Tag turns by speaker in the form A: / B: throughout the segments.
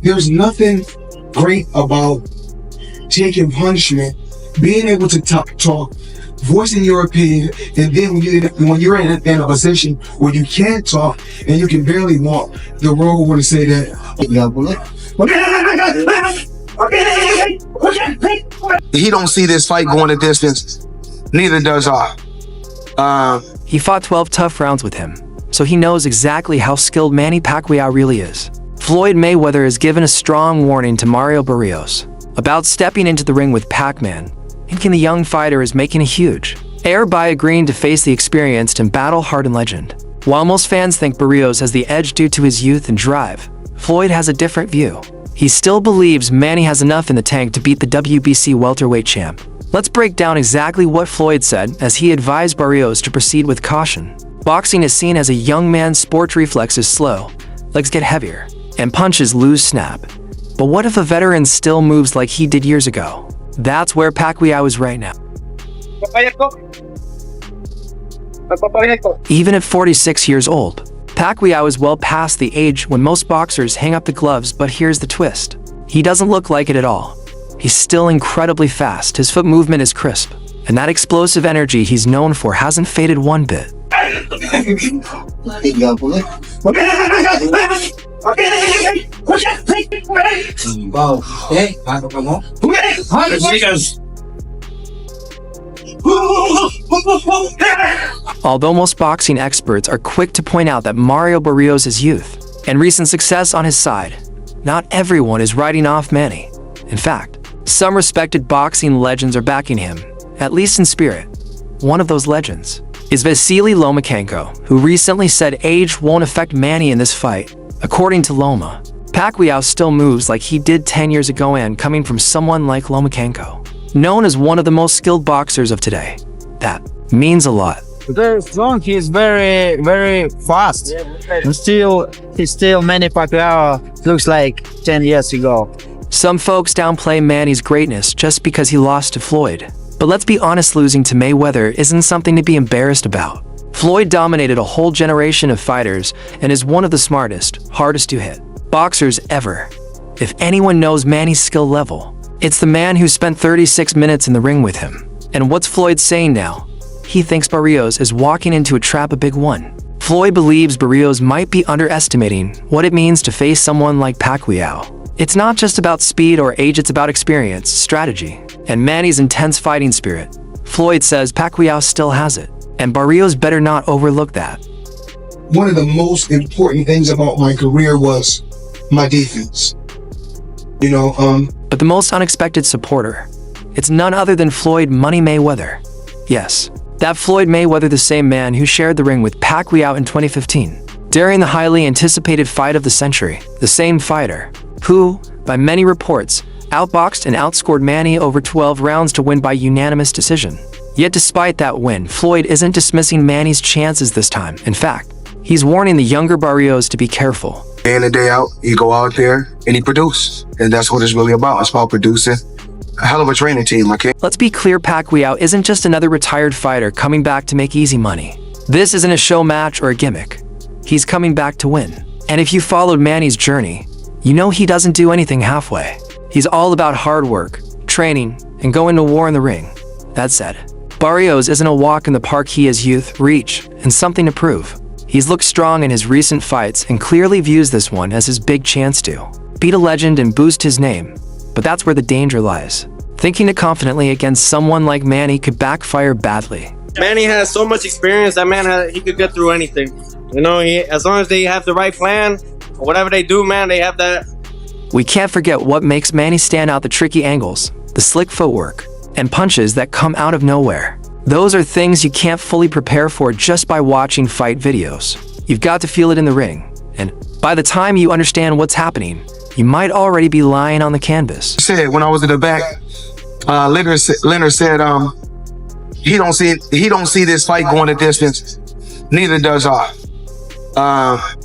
A: There's nothing great about taking punishment, being able to talk, voicing your opinion, and then when you're in a position where you can't talk and you can barely walk, the world will want to say that.
B: He don't see this fight going a distance. Neither does I.
C: He fought 12 tough rounds with him, so he knows exactly how skilled Manny Pacquiao really is. Floyd Mayweather has given a strong warning to Mario Barrios about stepping into the ring with Pac-Man, thinking the young fighter is making a huge error by agreeing to face the experienced and battle-hardened legend. While most fans think Barrios has the edge due to his youth and drive, Floyd has a different view. He still believes Manny has enough in the tank to beat the WBC welterweight champ. Let's break down exactly what Floyd said as he advised Barrios to proceed with caution. Boxing is seen as a young man's sport. Reflexes slow, legs get heavier, and punches lose snap. But what if a veteran still moves like he did years ago? That's where Pacquiao is right now. Even at 46 years old, Pacquiao is well past the age when most boxers hang up the gloves, but here's the twist. He doesn't look like it at all. He's still incredibly fast, his foot movement is crisp, and that explosive energy he's known for hasn't faded one bit. Although most boxing experts are quick to point out that Mario Barrios' youth and recent success on his side, not everyone is writing off Manny. In fact, some respected boxing legends are backing him, at least in spirit. One of those legends is Vasily Lomachenko, who recently said age won't affect Manny in this fight. According to Loma, Pacquiao still moves like he did 10 years ago, and coming from someone like Lomachenko, known as one of the most skilled boxers of today, that means a lot.
D: Very strong. He's very, very fast. He's still MannyPacquiao looks like 10 years ago.
C: Some folks downplay Manny's greatness just because he lost to Floyd. But let's be honest, losing to Mayweather isn't something to be embarrassed about. Floyd dominated a whole generation of fighters and is one of the smartest, hardest to hit boxers ever. If anyone knows Manny's skill level, it's the man who spent 36 minutes in the ring with him. And what's Floyd saying now? He thinks Barrios is walking into a trap, a big one. Floyd believes Barrios might be underestimating what it means to face someone like Pacquiao. It's not just about speed or age, it's about experience, strategy, and Manny's intense fighting spirit. Floyd says Pacquiao still has it, and Barrios better not overlook that.
A: One of the most important things about my career was my defense.
C: But the most unexpected supporter, it's none other than Floyd Money Mayweather. Yes, that Floyd Mayweather, the same man who shared the ring with Pacquiao in 2015. During the highly anticipated fight of the century, the same fighter, who, by many reports, outboxed and outscored Manny over 12 rounds to win by unanimous decision. Yet despite that win, Floyd isn't dismissing Manny's chances this time. In fact, he's warning the younger Barrios to be careful.
B: Day in and day out, you go out there and you produce. And that's what it's really about. It's about producing. A hell of a training team, okay?
C: Let's be clear, Pacquiao isn't just another retired fighter coming back to make easy money. This isn't a show match or a gimmick. He's coming back to win. And if you followed Manny's journey, you know he doesn't do anything halfway. He's all about hard work, training, and going to war in the ring. That said, Barrios isn't a walk in the park. He has youth, reach, and something to prove. He's looked strong in his recent fights and clearly views this one as his big chance to beat a legend and boost his name. But that's where the danger lies. Thinking it confidently against someone like Manny could backfire badly.
E: Manny has so much experience. That man, he could get through anything. As long as they have the right plan, or whatever they do, man, they have that.
C: We can't forget what makes Manny stand out: the tricky angles, the slick footwork, and punches that come out of nowhere. Those are things you can't fully prepare for just by watching fight videos. You've got to feel it in the ring, and by the time you understand what's happening, you might already be lying on the canvas.
B: Said when I was in the back, Leonard said, he don't see this fight going a distance. Neither does I.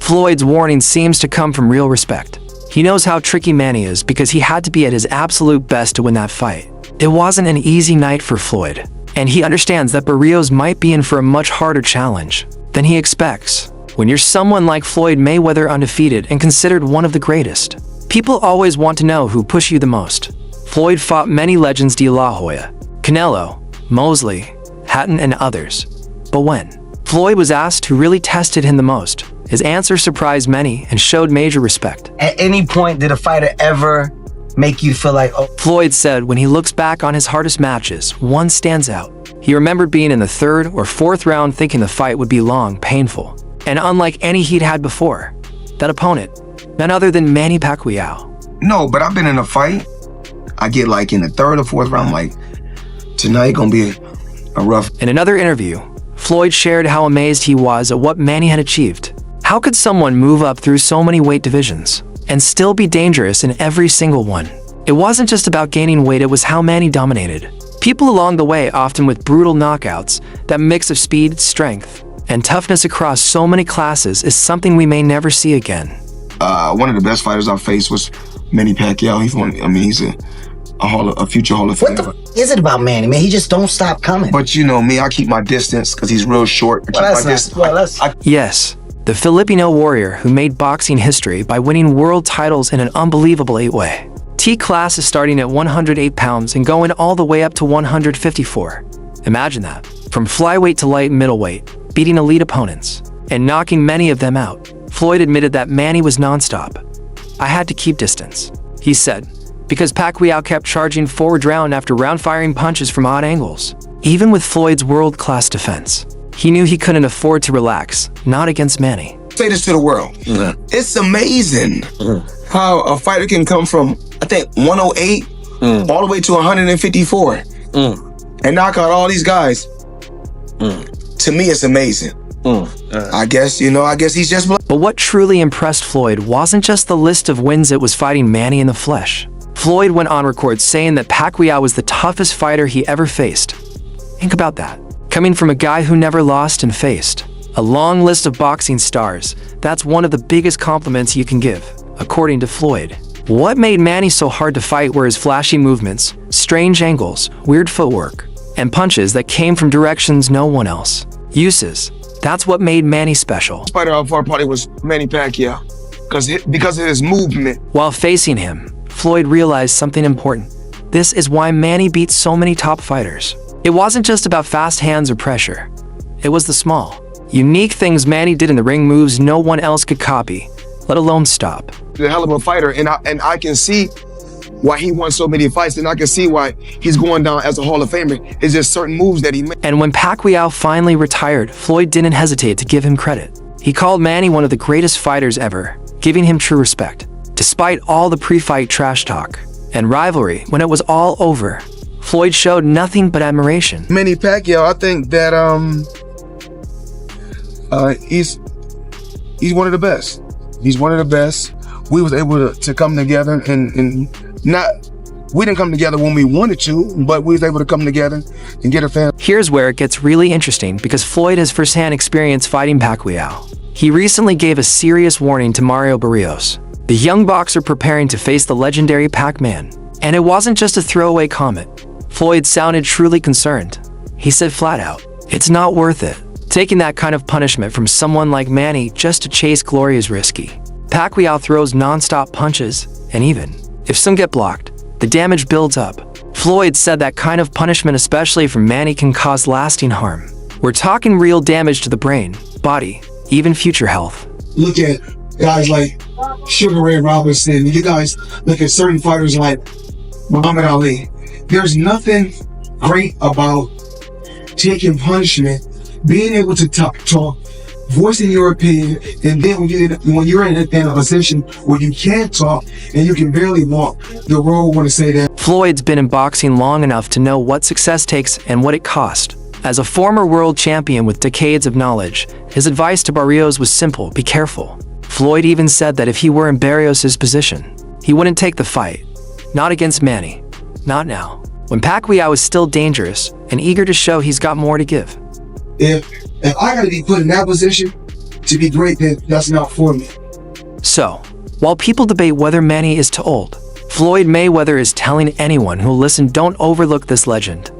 C: Floyd's warning seems to come from real respect. He knows how tricky Manny is because he had to be at his absolute best to win that fight. It wasn't an easy night for Floyd, and he understands that Barrios might be in for a much harder challenge than he expects. When you're someone like Floyd Mayweather, undefeated and considered one of the greatest, People always want to know who pushed you the most. Floyd fought many legends de La Hoya, Canelo, Mosley, Hatton, and others. But when Floyd was asked who really tested him the most, his answer surprised many and showed major respect.
F: At any point, did a fighter ever make you feel like, oh,
C: Floyd said when he looks back on his hardest matches, one stands out. He remembered being in the 3rd or 4th round thinking the fight would be long, painful, and unlike any he'd had before. That opponent, none other than MannyPacquiao.
B: No, but I've been in a fight. I get like in the 3rd or 4th round, like, tonight gonna be a rough.
C: In another interview, Floyd shared how amazed he was at what Manny had achieved. How could someone move up through so many weight divisions and still be dangerous in every single one? It wasn't just about gaining weight, it was how Manny dominated people along the way, often with brutal knockouts. That mix of speed, strength, and toughness across so many classes is something we may never see again.
B: One of the best fighters I've faced was MannyPacquiao. He's a future Hall of
F: what
B: Famer.
F: the f is it about Manny, man? He just don't stop coming.
B: But you know me, I keep my distance because he's real short.
C: Yes, the Filipino warrior who made boxing history by winning world titles in an unbelievable 8-way. T-class is starting at 108 pounds and going all the way up to 154. Imagine that. From flyweight to light middleweight, beating elite opponents, and knocking many of them out. Floyd admitted that Manny was nonstop. I had to keep distance, he said, because Pacquiao kept charging forward round after round, firing punches from odd angles. Even with Floyd's world-class defense, he knew he couldn't afford to relax, not against Manny.
B: Say this to the world. It's amazing how a fighter can come from, I think, 108 all the way to 154 and knock out all these guys. To me, it's amazing. I guess he's just
C: But what truly impressed Floyd wasn't just the list of wins, it was fighting Manny in the flesh. Floyd went on record saying that Pacquiao was the toughest fighter he ever faced. Think about that. Coming from a guy who never lost and faced a long list of boxing stars, that's one of the biggest compliments you can give, according to Floyd. What made Manny so hard to fight were his flashy movements, strange angles, weird footwork, and punches that came from directions no one else uses. That's what made Manny special.
B: The fighter of our party was MannyPacquiao because of his movement.
C: While facing him, Floyd realized something important. This is why Manny beat so many top fighters. It wasn't just about fast hands or pressure. It was the small, unique things Manny did in the ring, moves no one else could copy, let alone stop.
B: He's a hell of a fighter, and I can see why he won so many fights, and I can see why he's going down as a Hall of Famer. It's just certain moves that he made.
C: And when Pacquiao finally retired, Floyd didn't hesitate to give him credit. He called Manny one of the greatest fighters ever, giving him true respect. Despite all the pre-fight trash talk and rivalry, when it was all over, Floyd showed nothing but admiration.
B: MannyPacquiao, I think that he's one of the best. He's one of the best. We was able to come together and we didn't come together when we wanted to, but we was able to come together and get a fan.
C: Here's where it gets really interesting because Floyd has firsthand experience fighting Pacquiao. He recently gave a serious warning to Mario Barrios, the young boxer preparing to face the legendary Pac-Man. And it wasn't just a throwaway comment. Floyd sounded truly concerned. He said flat out, "It's not worth it. Taking that kind of punishment from someone like Manny just to chase glory is risky. Pacquiao throws non-stop punches, and even if some get blocked, the damage builds up." Floyd said that kind of punishment, especially from Manny, can cause lasting harm. We're talking real damage to the brain, body, even future health.
A: Look at guys like Sugar Ray Robinson. You guys look at certain fighters like Muhammad Ali. There's nothing great about taking punishment, being able to talk, voicing your opinion, and then when you're in a position where you can't talk and you can barely walk, the world want to say that.
C: Floyd's been in boxing long enough to know what success takes and what it cost. As a former world champion with decades of knowledge, his advice to Barrios was simple: be careful. Floyd even said that if he were in Barrios' position, he wouldn't take the fight. Not against Manny. Not now. When Pacquiao is still dangerous and eager to show he's got more to give.
A: If I gotta be put in that position to be great, then that's not for me.
C: So, while people debate whether Manny is too old, Floyd Mayweather is telling anyone who'll listen, don't overlook this legend.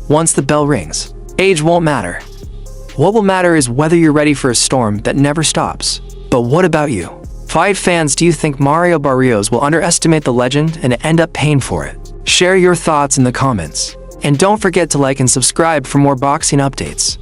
C: Once the bell rings, age won't matter. What will matter is whether you're ready for a storm that never stops. But what about you? Fight fans, do you think Mario Barrios will underestimate the legend and end up paying for it? Share your thoughts in the comments. And don't forget to like and subscribe for more boxing updates.